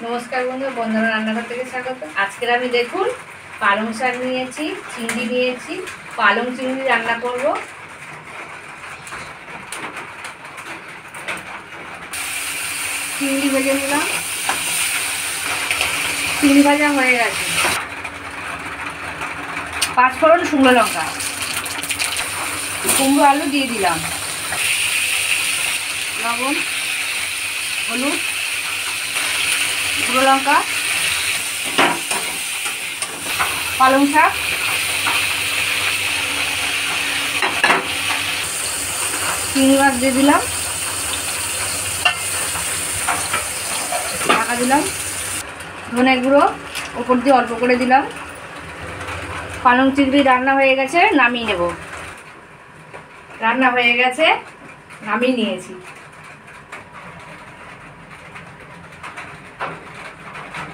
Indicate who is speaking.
Speaker 1: নমস্কার বন্ধু, বন্ধুরা রান্নাঘর থেকে স্বাগত। আজকের আমি দেখুন পালং শাক নিয়েছি, চিংড়ি নিয়েছি, পালং চিংড়ি রান্না করব। চিংড়ি ভেজে নিলাম, চিংড়ি ভাজা হয়ে গেছে। 5 ফোড়ন, শুকনো লঙ্কা, কুমড়ো আলু দিয়ে দিলাম, লবণ, হলুদ, গুঁড়ো লঙ্কা, পালং শাক, চিংড়ি মাছ দিয়ে দিলাম, ঢাকা দিলাম, ধনে গুঁড়ো ওপর দিয়ে অল্প করে দিলাম। পালং চিংড়ি রান্না হয়ে গেছে, নামিয়ে নেব। রান্না হয়ে গেছে, নামিয়ে নিয়েছি।